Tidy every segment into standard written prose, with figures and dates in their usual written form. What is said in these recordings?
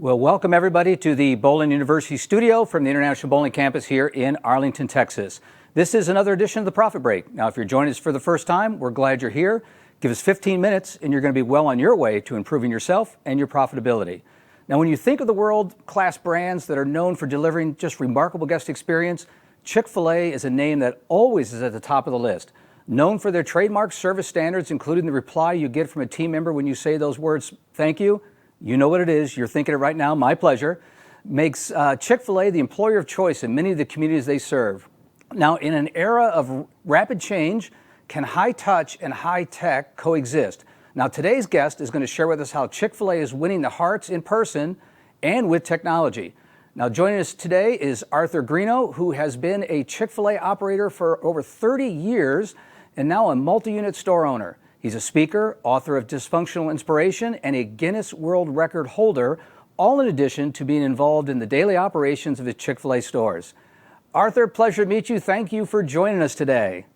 Well, welcome everybody to the Bowling University studio from the International Bowling Campus here in Arlington, Texas. This is another edition of the Profit Break. Now, if you're joining us for the first time, we're glad you're here. Give us 15 minutes and you're going to be well on your way to improving yourself and your profitability. Now, when you think of the world-class brands that are known for delivering just remarkable guest experience, Chick-fil-A is a name that always is at the top of the list. Known for their trademark service standards, including the reply you get from a team member when you say those words, "Thank you." You know what it is. You're thinking it right now. My pleasure. Makes Chick-fil-A the employer of choice in many of the communities they serve. Now, in an era of rapid change, can high touch and high tech coexist? Now, today's guest is going to share with us how Chick-fil-A is winning the hearts in person and with technology. Now, joining us today is Arthur Greeno, who has been a Chick-fil-A operator for over 30 years and now a multi-unit store owner. He's a speaker, author of Dysfunctional Inspiration, and a Guinness World Record holder, all in addition to being involved in the daily operations of his Chick-fil-A stores. Arthur, pleasure to meet you. Thank you for joining us today.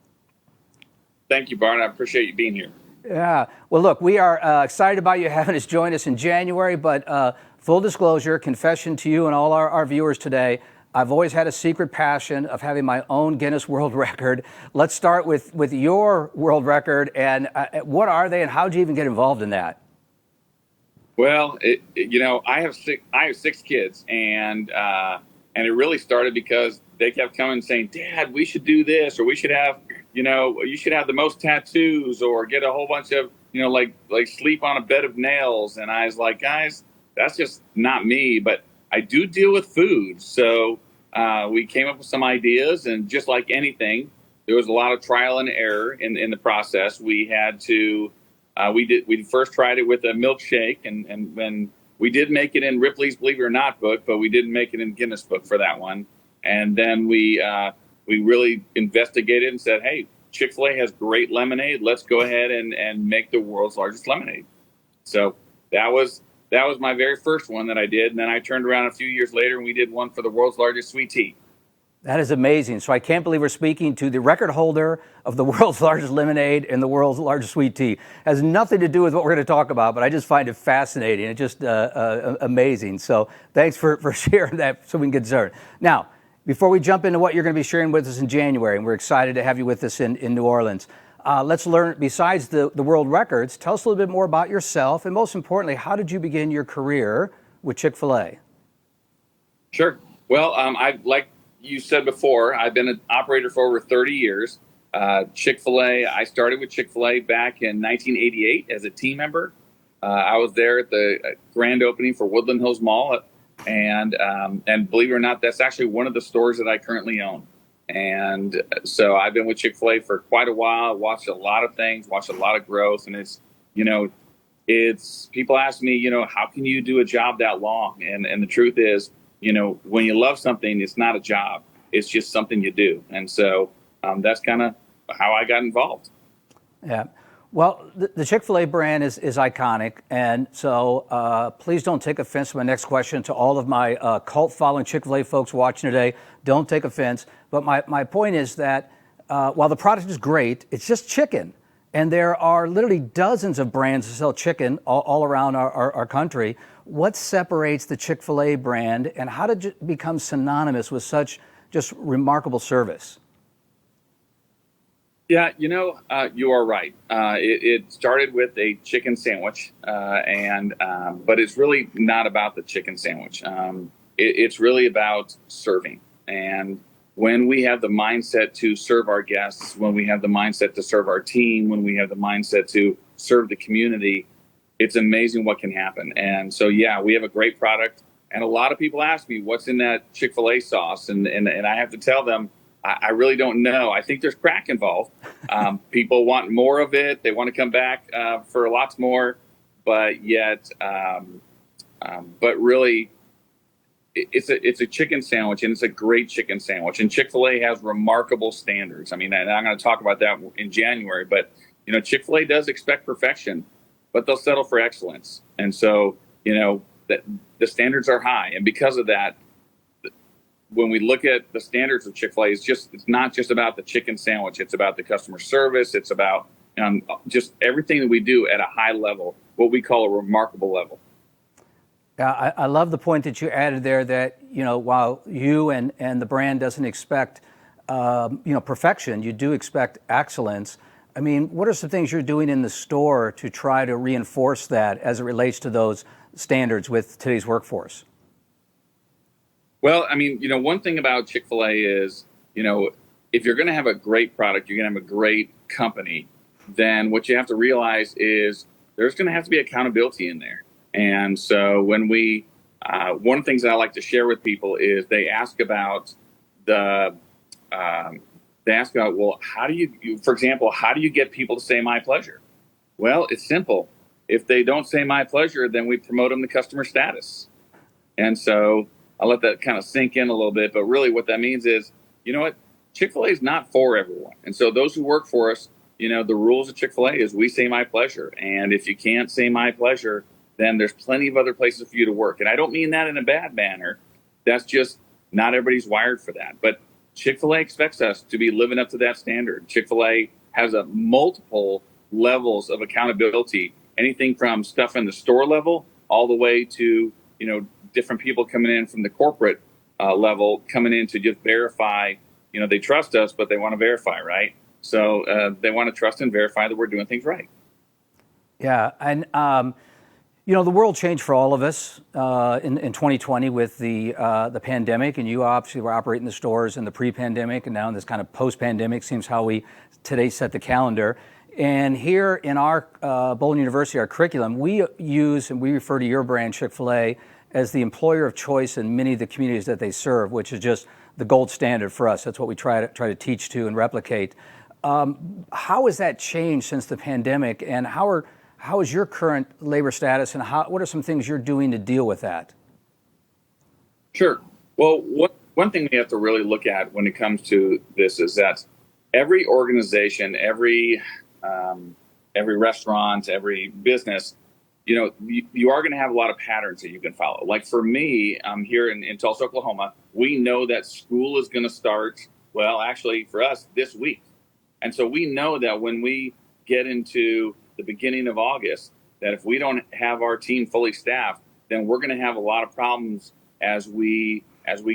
Thank you, Bart. I appreciate you being here. Yeah. Well, look, we are excited about you having us join us in January, but full disclosure, confession to you and all our viewers today, I've always had a secret passion of having my own Guinness World Record. Let's start with your world record, and what are they, and how did you even get involved in that? Well, I have six kids, and it really started because they kept coming saying, "Dad, we should do this, or we should have, you should have the most tattoos, or get a whole bunch of, like sleep on a bed of nails." And I was like, "Guys, that's just not me." But I do deal with food, so we came up with some ideas, and just like anything, there was a lot of trial and error in the process. We had to, we first tried it with a milkshake, and then we did make it in Ripley's Believe It or Not book, but we didn't make it in Guinness book for that one. And then we really investigated and said, "Hey, Chick-fil-A has great lemonade. Let's go ahead and make the world's largest lemonade." So that was my very first one that I did. And then I turned around a few years later and we did one for the world's largest sweet tea. That is amazing. So I can't believe we're speaking to the record holder of the world's largest lemonade and the world's largest sweet tea. It has nothing to do with what we're going to talk about, but I just find it fascinating. It's just amazing. So thanks for sharing that so we can get started. Now, before we jump into what you're going to be sharing with us in January, and we're excited to have you with us in New Orleans, let's learn, besides the world records, tell us a little bit more about yourself, and most importantly, how did you begin your career with Chick-fil-A? Sure. Well, like you said before, I've been an operator for over 30 years. Chick-fil-A, I started with Chick-fil-A back in 1988 as a team member. I was there at the grand opening for Woodland Hills Mall, and believe it or not, that's actually one of the stores that I currently own. And so I've been with Chick-fil-A for quite a while, watched a lot of things, watched a lot of growth. And it's people ask me, how can you do a job that long? And the truth is, when you love something, it's not a job. It's just something you do. And so that's kind of how I got involved. Yeah. Well, the Chick-fil-A brand is iconic. And so please don't take offense to my next question. To all of my cult following Chick-fil-A folks watching today, don't take offense. But my point is that while the product is great, it's just chicken. And there are literally dozens of brands that sell chicken all around our country. What separates the Chick-fil-A brand, and how did it become synonymous with such just remarkable service? Yeah, you are right. It started with a chicken sandwich, but it's really not about the chicken sandwich. It's really about serving. And when we have the mindset to serve our guests, when we have the mindset to serve our team, when we have the mindset to serve the community, it's amazing what can happen. And so, yeah, we have a great product. And a lot of people ask me, what's in that Chick-fil-A sauce? And I have to tell them, I really don't know. I think there's crack involved. People want more of it. They want to come back for lots more. But really, it's a chicken sandwich, and it's a great chicken sandwich. And Chick-fil-A has remarkable standards. I mean, and I'm going to talk about that in January. But Chick-fil-A does expect perfection, but they'll settle for excellence. And so, that the standards are high, and because of that, when we look at the standards of Chick-fil-A, it's not just about the chicken sandwich. It's about the customer service. It's about just everything that we do at a high level, what we call a remarkable level. I love the point that you added there that, while you and the brand doesn't expect, perfection, you do expect excellence. I mean, what are some things you're doing in the store to try to reinforce that as it relates to those standards with today's workforce? Well, I mean, one thing about Chick-fil-A is, if you're going to have a great product, you're going to have a great company, then what you have to realize is there's going to have to be accountability in there. And so one of the things that I like to share with people is they ask about well, how do for example, how do you get people to say my pleasure? Well, it's simple. If they don't say my pleasure, then we promote them to customer status. And so I'll let that kind of sink in a little bit. But really what that means is, you know what? Chick-fil-A is not for everyone. And so those who work for us, the rules of Chick-fil-A is we say my pleasure. And if you can't say my pleasure, then there's plenty of other places for you to work. And I don't mean that in a bad manner. That's just not everybody's wired for that. But Chick-fil-A expects us to be living up to that standard. Chick-fil-A has a multiple levels of accountability, anything from stuff in the store level all the way to, different people coming in from the corporate level coming in to just verify, they trust us, but they want to verify, right? So they want to trust and verify that we're doing things right. Yeah, and the world changed for all of us in 2020 with the pandemic, and you obviously were operating the stores in the pre-pandemic, and now in this kind of post-pandemic seems how we today set the calendar. And here in our Bowling University, our curriculum, we use and we refer to your brand, Chick-fil-A, as the employer of choice in many of the communities that they serve, which is just the gold standard for us. That's what we try to teach to and replicate. How has that changed since the pandemic, and how is your current labor status, and what are some things you're doing to deal with that? Sure. Well, one thing we have to really look at when it comes to this is that every organization, every restaurant, every business, you are going to have a lot of patterns that you can follow. Like for me, I'm here in Tulsa, Oklahoma. We know that school is going to start, well, actually for us this week. And so we know that when we get into the beginning of August, that if we don't have our team fully staffed, then we're going to have a lot of problems as we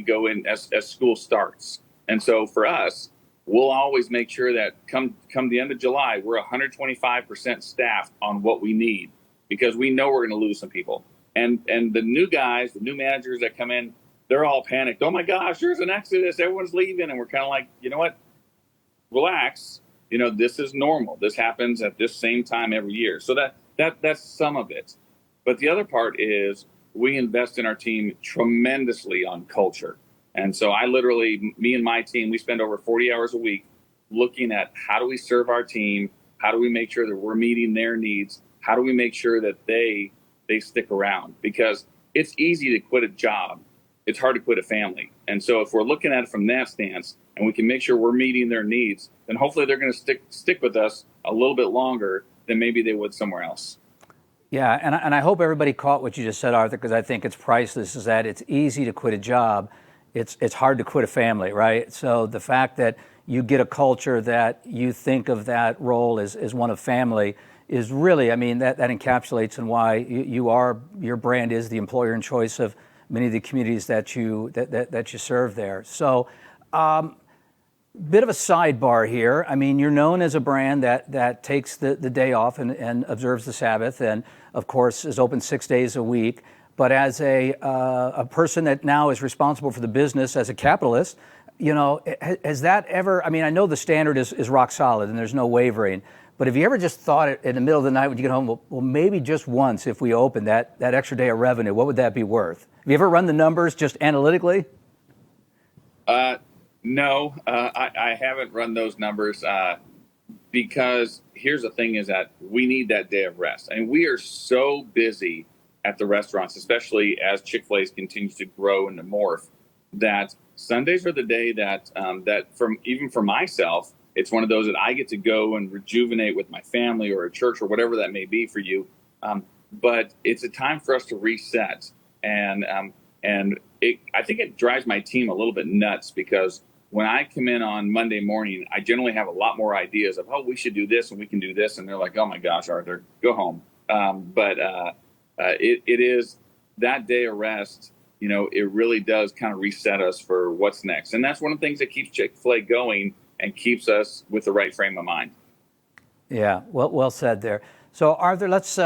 go in as school starts. And so for us, we'll always make sure that come the end of July, we're 125% staffed on what we need, because we know we're going to lose some people. And the new guys, the new managers that come in, they're all panicked. Oh my gosh, there's an exodus. Everyone's leaving. And we're kind of like, you know what? Relax. This is normal. This happens at this same time every year. So that's some of it. But the other part is we invest in our team tremendously on culture. And so me and my team, we spend over 40 hours a week looking at how do we serve our team? How do we make sure that we're meeting their needs? How do we make sure that they stick around? Because it's easy to quit a job. It's hard to quit a family. And so if we're looking at it from that stance and we can make sure we're meeting their needs, then hopefully they're going to stick with us a little bit longer than maybe they would somewhere else. Yeah, and I hope everybody caught what you just said, Arthur, because I think it's priceless, is that it's easy to quit a job. It's hard to quit a family, right? So the fact that you get a culture that you think of that role as one of family is really, I mean, that encapsulates in why your brand is the employer in choice of many of the communities that you serve there. So, bit of a sidebar here. I mean, you're known as a brand that takes the day off and observes the Sabbath, and of course is open 6 days a week. But as a person that now is responsible for the business as a capitalist, has that ever? I mean, I know the standard is rock solid and there's no wavering. But have you ever just thought in the middle of the night when you get home, well, maybe just once if we open that extra day of revenue, what would that be worth? Have you ever run the numbers just analytically? No, I haven't run those numbers because here's the thing is that we need that day of rest. And we are so busy at the restaurants, especially as Chick-fil-A continues to grow and to morph, that Sundays are the day that even for myself, it's one of those that I get to go and rejuvenate with my family or a church or whatever that may be for you. But it's a time for us to reset. And I think it drives my team a little bit nuts because when I come in on Monday morning, I generally have a lot more ideas of, we should do this and we can do this. And they're like, oh my gosh, Arthur, go home. But it is that day of rest, it really does kind of reset us for what's next. And that's one of the things that keeps Chick-fil-A going and keeps us with the right frame of mind. Yeah, well said there. So Arthur, let's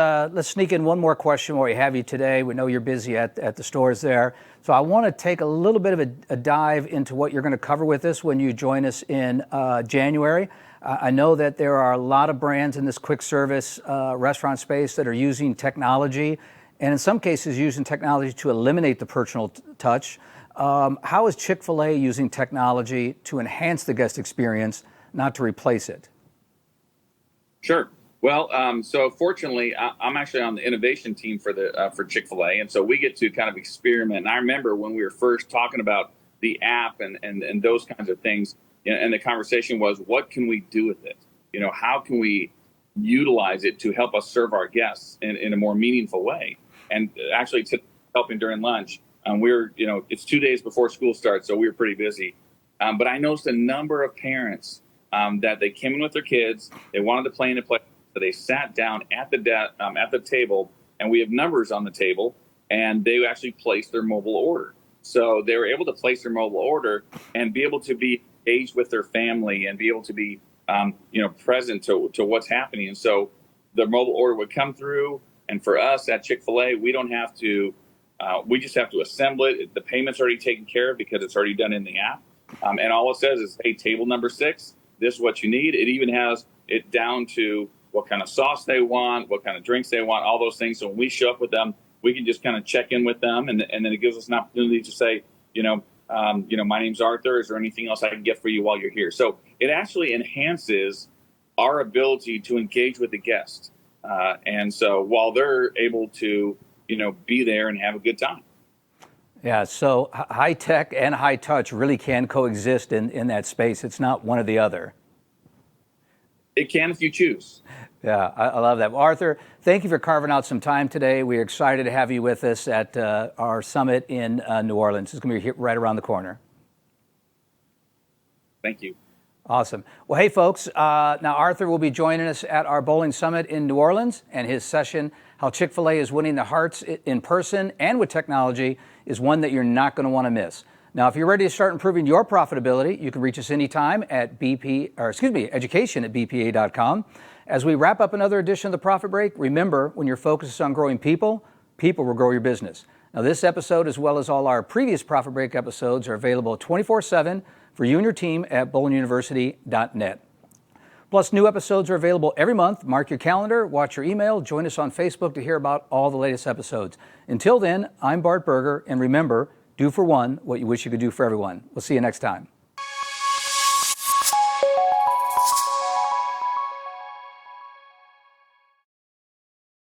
sneak in one more question while we have you today. We know you're busy at the stores there. So I want to take a little bit of a dive into what you're going to cover with us when you join us in January. I know that there are a lot of brands in this quick service restaurant space that are using technology, and in some cases using technology to eliminate the personal touch. How is Chick-fil-A using technology to enhance the guest experience, not to replace it? Sure. Well, so fortunately, I'm actually on the innovation team for Chick-fil-A, and so we get to kind of experiment. And I remember when we were first talking about the app and those kinds of things, and the conversation was, what can we do with it? How can we utilize it to help us serve our guests in a more meaningful way? And actually, helping during lunch, it's 2 days before school starts, so we were pretty busy. But I noticed a number of parents that they came in with their kids, they wanted to play in a place. So they sat down at the table, and we have numbers on the table, and they actually placed their mobile order. So they were able to place their mobile order and be able to be engaged with their family and be able to be, present to what's happening. And so the mobile order would come through, and for us at Chick-fil-A, we don't have to. We just have to assemble it. The payment's already taken care of because it's already done in the app, and all it says is, "Hey, table number 6. This is what you need." It even has it down to what kind of sauce they want, what kind of drinks they want, all those things. So when we show up with them, we can just kind of check in with them, and then it gives us an opportunity to say, my name's Arthur. Is there anything else I can get for you while you're here? So it actually enhances our ability to engage with the guest, and so while they're able to, be there and have a good time. Yeah, so high tech and high touch really can coexist in that space. It's not one or the other. It can if you choose. Yeah, I love that. Well, Arthur, thank you for carving out some time today. We're excited to have you with us at our summit in New Orleans. It's going to be right around the corner. Thank you. Awesome. Well, hey, folks, now Arthur will be joining us at our bowling summit in New Orleans, and his session, How Chick-fil-A is Winning the Hearts in Person and with Technology, is one that you're not going to want to miss. Now, if you're ready to start improving your profitability, you can reach us anytime at education@bpa.com. As we wrap up another edition of the Profit Break, remember, when your focus is on growing people, people will grow your business. Now, this episode, as well as all our previous Profit Break episodes, are available 24/7 for you and your team at bowlinguniversity.net. Plus, new episodes are available every month. Mark your calendar, watch your email, join us on Facebook to hear about all the latest episodes. Until then, I'm Bart Berger, and remember, do for one what you wish you could do for everyone. We'll see you next time.